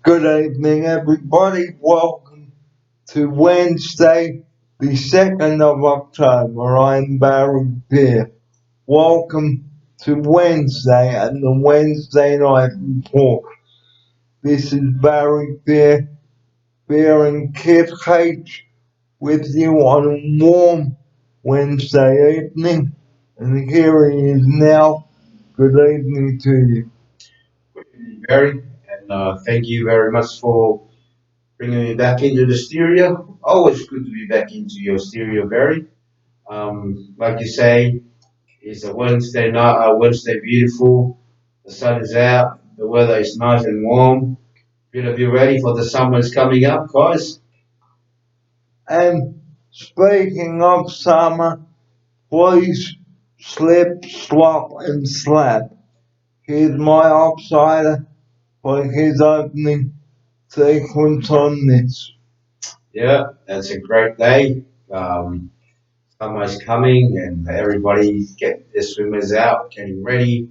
Good evening, everybody. Welcome to Wednesday, the 2nd of October. I'm Barry Beer. Welcome to Wednesday and the Wednesday Night Report. This is Barry Beer, Beer and Kid H with you on a warm Wednesday evening. And here he is now. Good evening to you. Barry, and thank you very much for bringing me back into the stereo. Always good to be back into your stereo, Barry. Like you say, it's a Wednesday night, Wednesday beautiful. The sun is out, the weather is nice and warm. Better be ready for the summer's coming up, guys. And speaking of summer, please slip, slop, and slap. Here's my outsider for his opening sequence on this. Yeah, that's a great day. Summer's coming, and everybody get the swimmers out, getting ready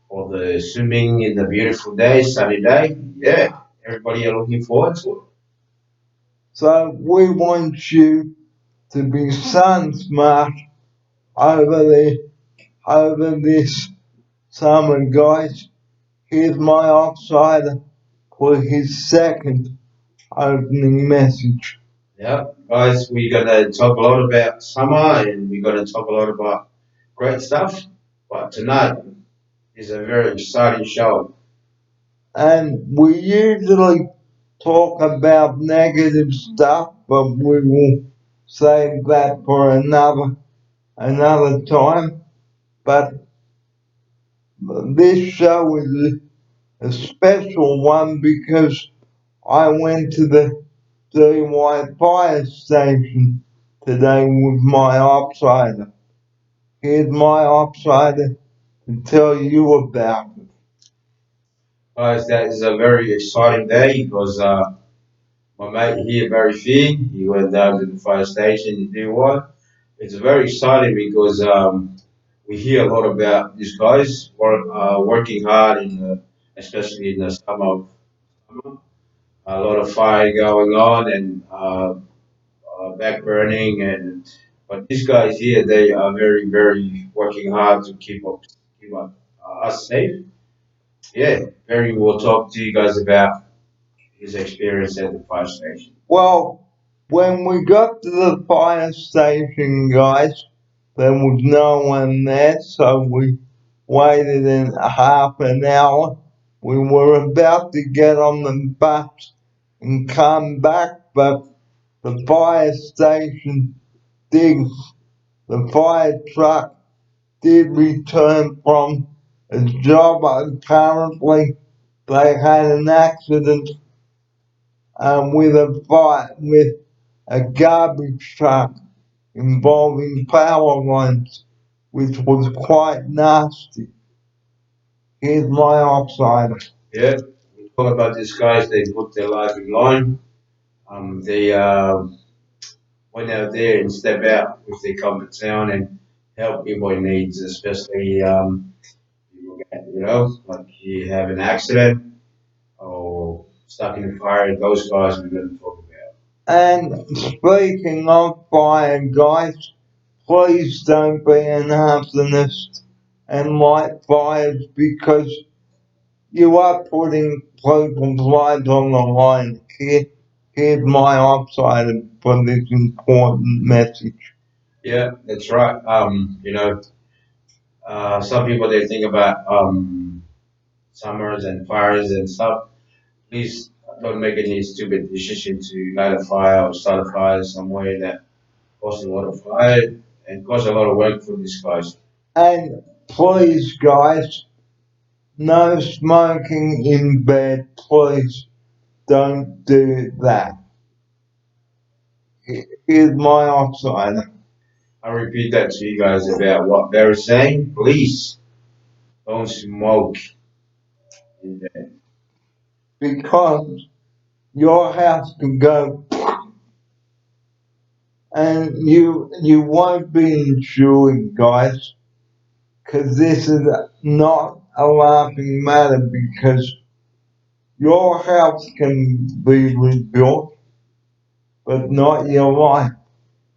for the swimming in the beautiful day, sunny day. Yeah, everybody are looking forward to it. So we want you to be sun smart over the over this summer, guys. Here's my outsider for his second opening message. Yeah, guys, we're gonna talk a lot about summer and we're gonna talk a lot about great stuff. But tonight is a very exciting show. And we usually talk about negative stuff, but we will save that for another time. But this show is a special one because I went to the DY fire station today with my outsider. Here's my outsider to tell you about it. Guys, that is a very exciting day because my mate here, Barry Fee, he went down to the fire station to do what? It's very exciting because we hear a lot about these guys working hard especially in the summer. A lot of fire going on and back burning but these guys here they are very working hard to keep up us safe. Yeah, Barry will talk to you guys about his experience at the fire station. Well, when we got to the fire station, guys, there was no one there, so we waited in half an hour. We were about to get on the bus and come back, but the fire station did, the fire truck did return from a job. Apparently, they had an accident with a garbage truck involving power lines, which was quite nasty. Here's my outsider. Yeah, we talk about these guys. They put their life in line. They went out there and step out with their comfort zone and help people in needs, especially like you have an accident or stuck in a fire. Those guys we're going to talk about. And speaking of fire, guys, please don't be an arsonist and light fires because you are putting people's lives on the line. Here's my outsider for this important message. Yeah, that's right. Some people they think about summers and fires and stuff. Please don't make any stupid decision to light a fire or start a fire somewhere that causes a lot of fire and cause a lot of work for these guys. And please, guys, no smoking in bed. Please don't do that. Here's my outsider. I'll repeat that to you guys about what they're saying. Please don't smoke in bed. Because your house can go and you won't be insured, guys, because this is not a laughing matter because Your house can be rebuilt, but not your life.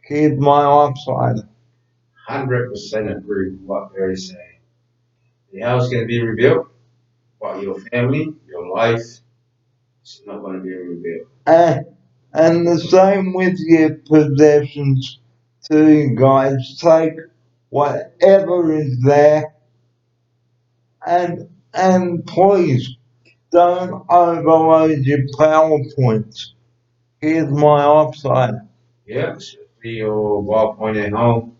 Here's my upside. 100% agree with what Barry saying. The house can be rebuilt, but your family, your life, is not going to be rebuilt. And the same with your possessions too, guys. Take whatever is there and please don't overload your PowerPoints. Here's my upside. Yeah, especially your ballpoint at home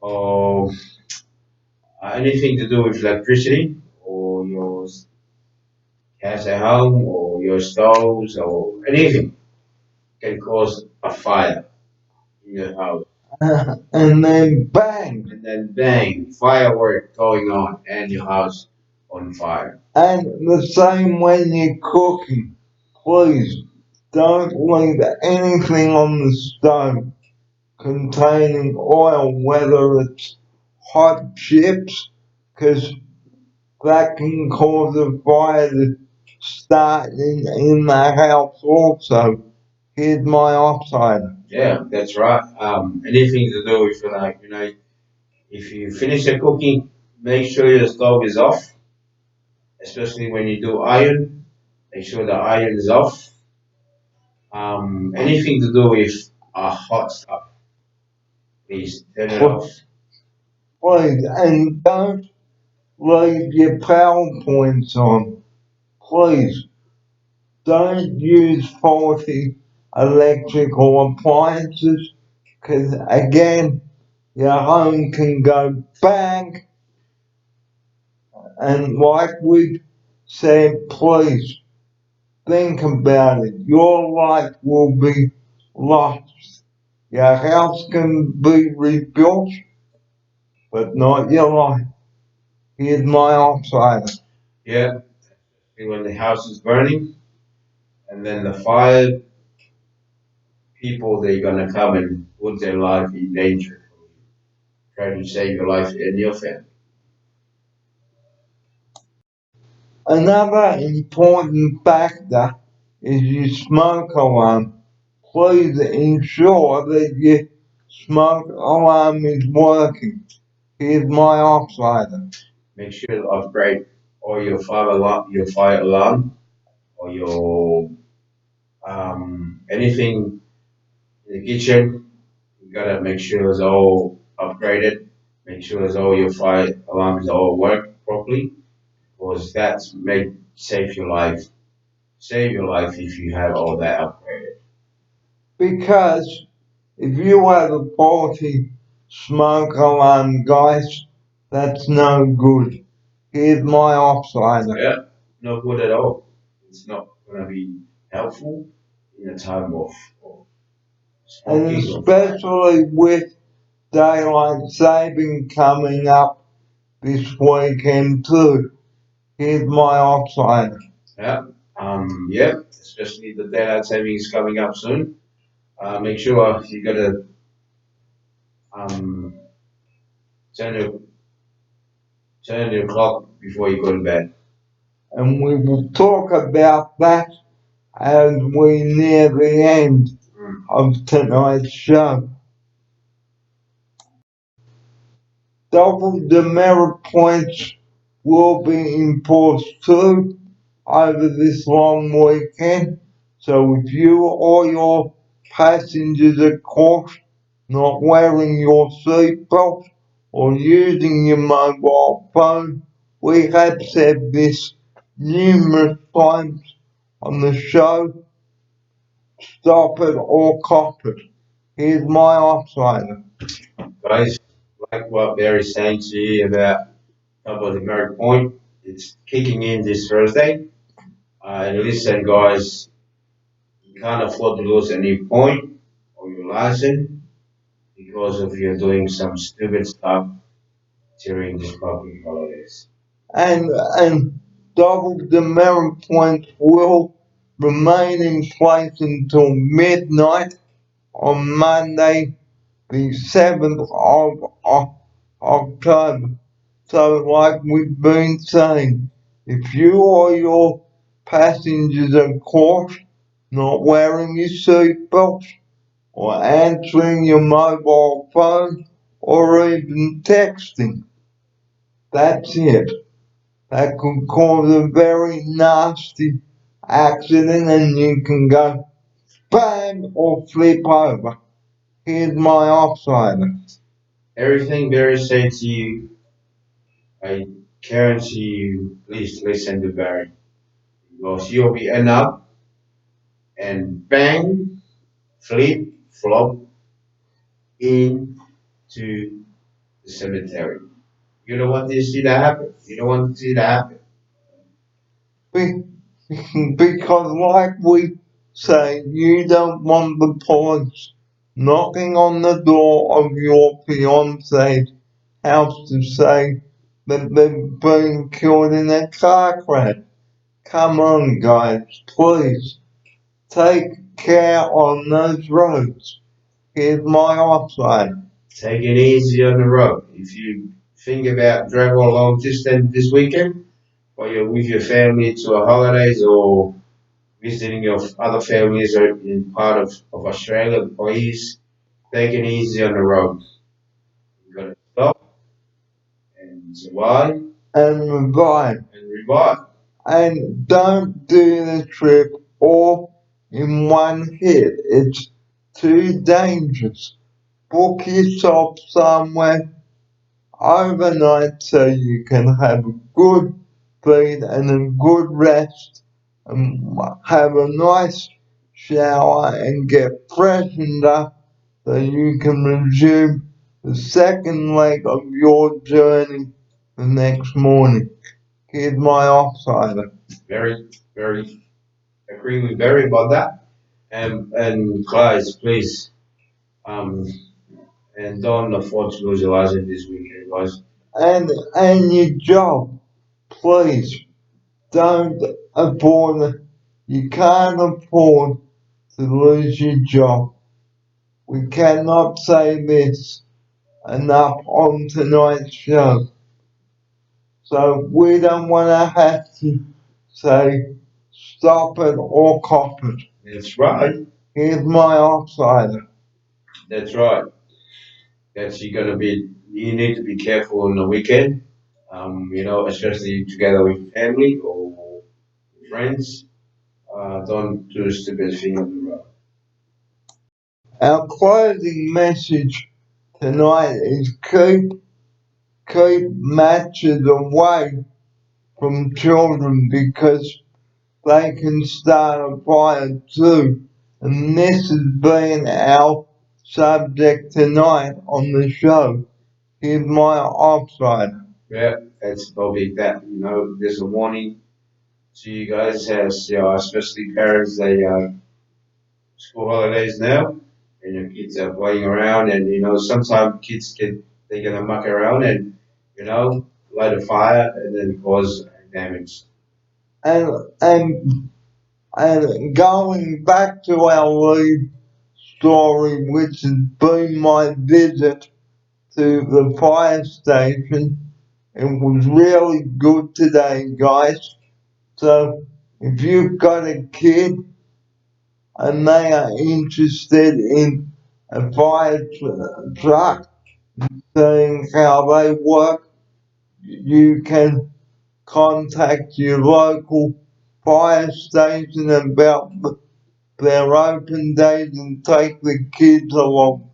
or anything to do with electricity or your gas at home or your stoves or anything can cause a fire in your house. And then bang. And then bang, firework going on and your house on fire. And the same when you're cooking. Please don't leave anything on the stove containing oil, whether it's hot chips, because that can cause a fire to start in the house also. Here's my upside. Yeah, that's right. Anything to do with like, if you finish the cooking, make sure your stove is off, especially when you do iron. Make sure the iron is off. Anything to do with hot stuff, please turn it off. Please, and don't leave your PowerPoints on. Please, don't use faulty electrical appliances, because again, your home can go bang, and like we said, please think about it. Your life will be lost. Your house can be rebuilt, but not your life. Here's my upside. Yeah, when the house is burning, and then the fire people they're gonna come and put their life in danger, try to save your life and your family. Another important factor is your smoke alarm. Please ensure that your smoke alarm is working. Here's my upside. Make sure to upgrade or your fire alarm, or your anything in the kitchen. You gotta make sure it's all upgraded. Make sure it's all your fire alarms all work properly, because that's make save your life. Save your life if you have all that upgraded. Because if you have a faulty smoke alarm, guys, that's no good. Here's my upside. Yeah, no good at all. It's not gonna be helpful in a time of And smoking or fire. especially with daylight saving coming up this weekend too. Here's my upside. Yeah. Yeah, especially the daylight saving is coming up soon. Make sure you gotta um, turn your turn your clock before you go to bed. And we will talk about that as we near the end of tonight's show. Double demerit points will be enforced too over this long weekend. So if you or your passengers are caught not wearing your seatbelt or using your mobile phone, we have said this numerous times on the show, stop it or cop it. Here's my upside. Guys, like what Barry's saying to you about double demerit point, it's kicking in this Thursday. And listen, guys, you can't afford to lose any point or your license because of you doing some stupid stuff during these public holidays. And double demerit points will remain in place until midnight on Monday, the 7th of October. So, like we've been saying, if you or your passengers are caught not wearing your seatbelt or answering your mobile phone or even texting. That's it. That could cause a very nasty accident and you can go bang or flip over. Here's my offsider. Everything Barry said to you, I guarantee you, please listen to Barry. Because you'll be end up and bang, flip, flop into the cemetery. You don't want this shit to happen. You don't want this to happen. Because, like we say, you don't want the police knocking on the door of your fiance's house to say that they've been killed in a car crash. Come on, guys, please take care on those roads. Here's my offside. Take it easy on the road. If you think about travel a long distance this weekend, or you're with your family to a holidays or visiting your other families or in part of Australia, please take it easy on the road. You gotta stop and survive And revive. and revive. And don't do the trip all in one hit. It's too dangerous. Book yourself somewhere overnight so you can have a good feed and a good rest and have a nice shower and get freshened up so you can resume the second leg of your journey the next morning. Here's my offsider. Very, very agree with Barry about that. And guys, please, um, and don't afford to lose your license this weekend, guys. And your job, please don't afford. You can't afford to lose your job. We cannot say this enough on tonight's show. So we don't want to have to say stop it or cop it. That's right. Here's my offsider. That's right. That's you're gonna be. You need to be careful on the weekend. Especially together with family or friends. Don't do stupid thing on the road. Our closing message tonight is keep matches away from children because they can start a fire too. And this has been our subject tonight on the show. Here's my offside. Yeah, that's probably that. There's a warning to you guys as especially parents. They school holidays now, and your kids are playing around, and sometimes kids they're gonna muck around and light a fire and then cause damage. And and and going back to our lead story, which has been my visit to the fire station, it was really good today, guys. So if you've got a kid and they are interested in a fire truck, seeing how they work, you can contact your local fire station about their open days and take the kids along.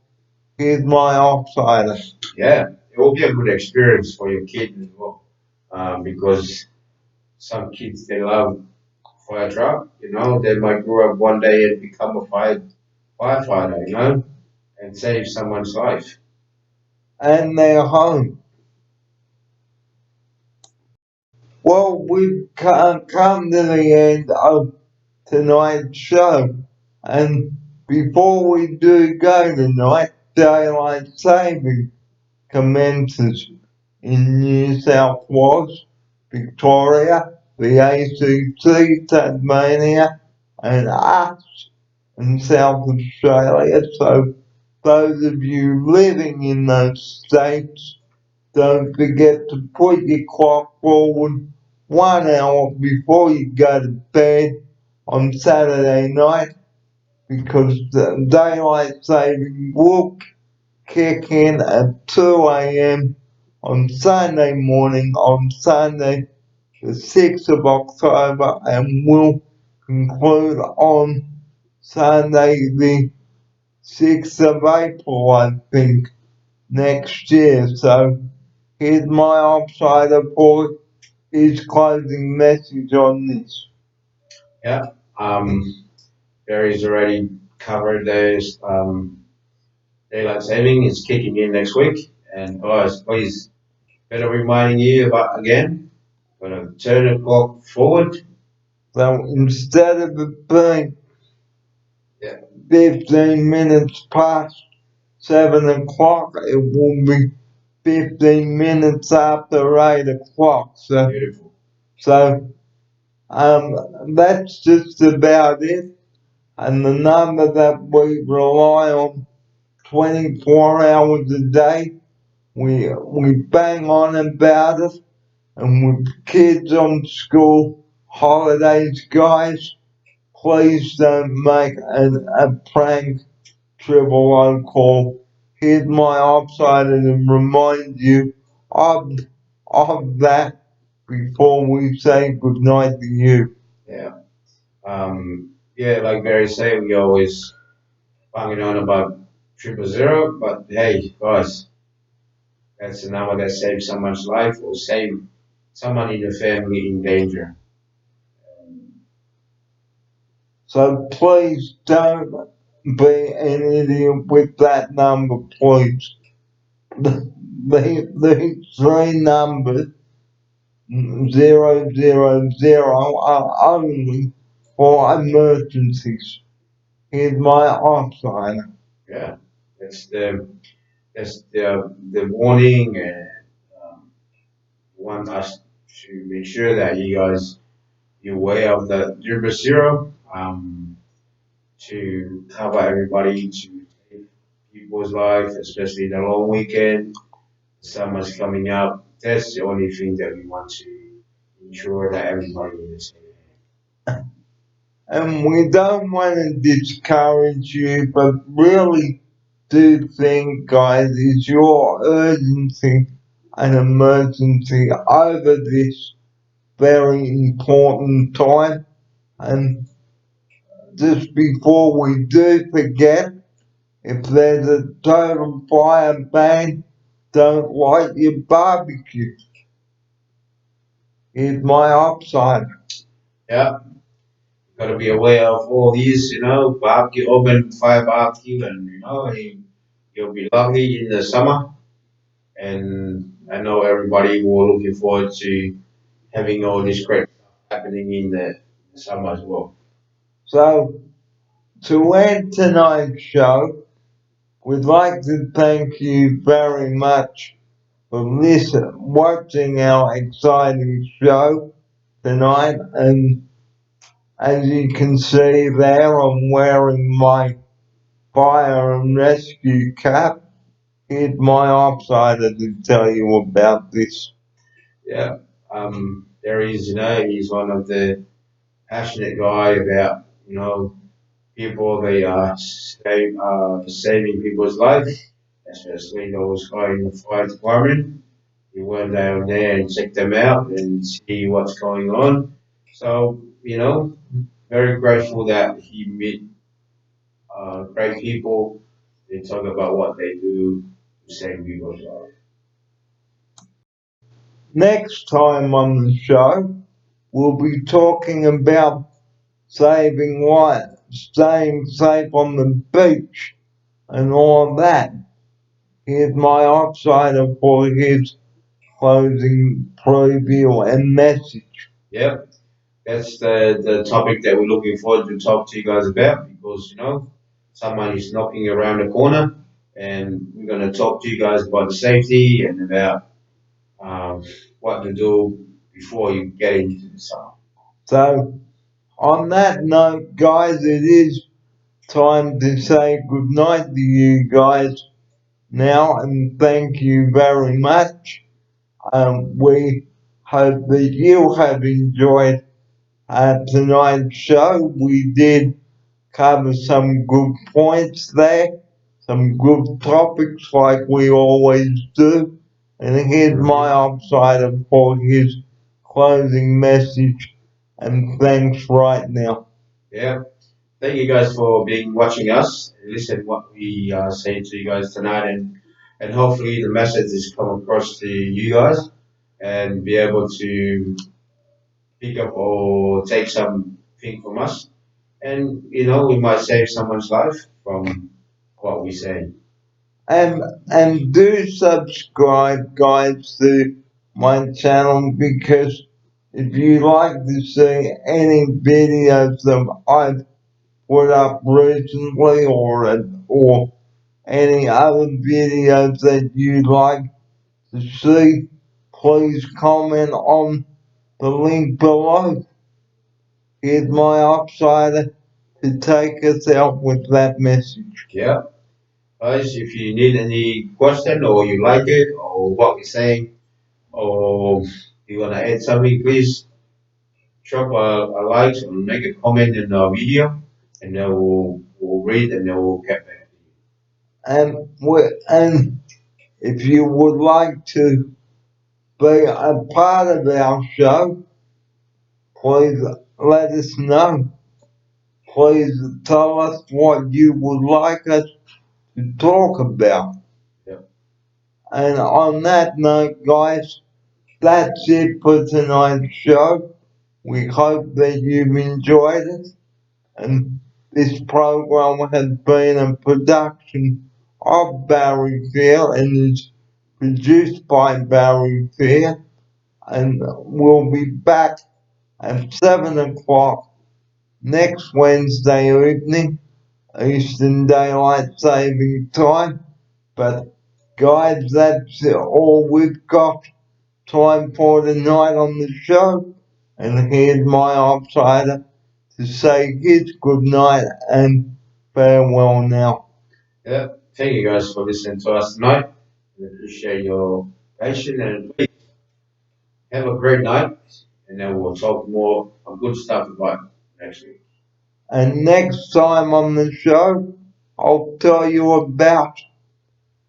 Here's my offsider. Yeah, it will be a good experience for your kid as well, because some kids they love fire truck. They might grow up one day and become a firefighter. And save someone's life. And their home. Well, we've come to the end of tonight's show. And before we do go tonight, daylight saving commences in New South Wales, Victoria, the ACT, Tasmania, and us in South Australia. So those of you living in those states, don't forget to put your clock forward 1 hour before you go to bed on Saturday night because the daylight saving will kick in at 2 a.m. on Sunday morning on Sunday the 6th of October and will conclude on Sunday the 6th of April, I think, next year. So here's my offside report, his closing message on this. Yeah. Barry's already covered those. Daylight saving is kicking in next week, and guys, please, better reminding you about again. Gonna turn the clock forward. So instead of it being Yeah. 15 minutes past 7 o'clock, it will be 15 minutes after 8 o'clock. Beautiful. So that's just about it. And the number that we rely on 24 hours a day, we bang on about it. And with kids on school holidays, guys, please don't make a prank triple O call. Here's my offside and remind you of, of that before we say goodnight to you. Yeah. Yeah, like Barry said, we always banging on about 000, but hey, guys, that's a number that saves someone's life or save someone in your family in danger. So please don't be an idiot with that number, please. The three numbers 000 are only for emergencies. Here's my offside. Yeah, that's the warning, and want us to make sure that you guys you're aware of the 000 to cover everybody to save people's life, especially the long weekend. Summer's coming up. That's the only thing that we want to ensure that everybody is safe. And we don't want to discourage you, but really do think, guys, is your urgency and emergency over this very important time. And just before we do forget, if there's a total fire ban, don't light your barbecue. Here's my upside. Yeah, gotta be aware of all these, barbecue, open fire barbecue, and you'll be lovely in the summer. And I know everybody will looking forward to having all this great stuff happening in the summer as well. So, to end tonight's show, we'd like to thank you very much for watching our exciting show tonight. And as you can see there, I'm wearing my fire and rescue cap. Here's my outsider to tell you about this. Yeah, there is, he's one of the passionate guy about, people, they are saving people's life, especially those guys in the fire department. You went down there and check them out and see what's going on. So, very grateful that he meet great people. They talk about what they do to save people's lives. Next time on the show, we'll be talking about saving lives, staying safe on the beach, and all of that. Here's my outsider for his closing preview and message. Yep, that's the topic that we're looking forward to talk to you guys about because someone is knocking around the corner, and we're going to talk to you guys about the safety and about um, what to do before you get into the summer. So, on that note, guys, it is time to say goodnight to you guys now and thank you very much. We hope that you have enjoyed tonight's show. We did cover some good points there, some good topics like we always do. And here's my outsider for his closing message and thanks right now. Yeah. Thank you guys for being watching us. Listen what we are saying to you guys tonight, and hopefully the message has come across to you guys and be able to pick up or take something from us. And we might save someone's life from what we say. And do subscribe guys to my channel because if you like to see any videos that I've put up recently or any other videos that you'd like to see, please comment on the link below. Here's my upsider to take us out with that message. Yeah. Guys, if you need any question or you like it or what we're saying or you want to add something, please drop a like and make a comment in our video, and then we'll read and then we'll get back to you. And if you would like to be a part of our show, please let us know. Please tell us what you would like us to talk about. Yep. And on that note, guys, that's it for tonight's show. We hope that you've enjoyed it. And this program has been a production of Barry Fair and is produced by Barry Fair. And we'll be back at 7 o'clock next Wednesday evening, Eastern Daylight Saving Time. But guys, that's all we've got time for tonight on the show. And here's my outsider to say his good night and farewell now. Yeah. Thank you guys for listening to us tonight. We appreciate your patience and please have a great night. And then we'll talk more of good stuff about next week. And next time on the show, I'll tell you about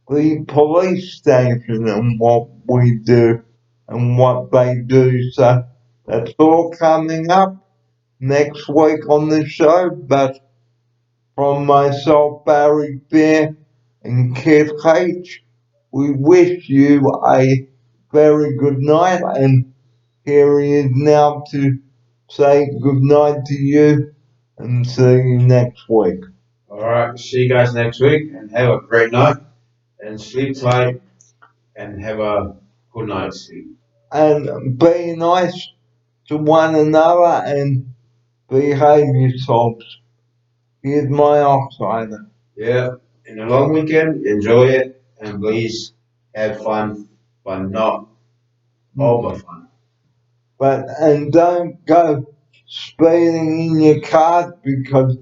the police station and what we do and what they do. So that's all coming up next week on the show. But from myself, Barry Fair, and Keith H, we wish you a very good night. And here he is now to say good night to you and see you next week. All right. See you guys next week and have a great night and sleep tight and have a good night's sleep. And be nice to one another and behave yourselves. Here's my outsider. Yeah. In a long weekend, enjoy it and please have fun, but not over fun. And don't go speeding in your car because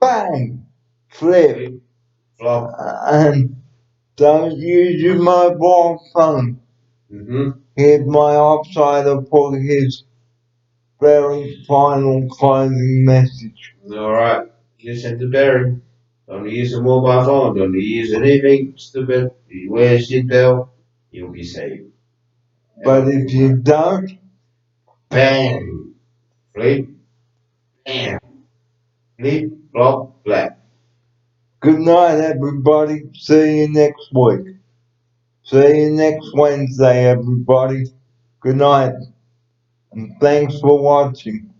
bang, flip, Flop. and don't use your mobile phone. Here's my outsider for his very final closing message. All right. Listen to Barry. Don't use a mobile phone. Don't use anything stupid. You wear a seatbelt. You'll be safe. But if you don't, Bang. Flip. Bam. Flip. Flop. Black. good night, everybody. See you next week. See you next Wednesday, everybody. Good night. And thanks for watching.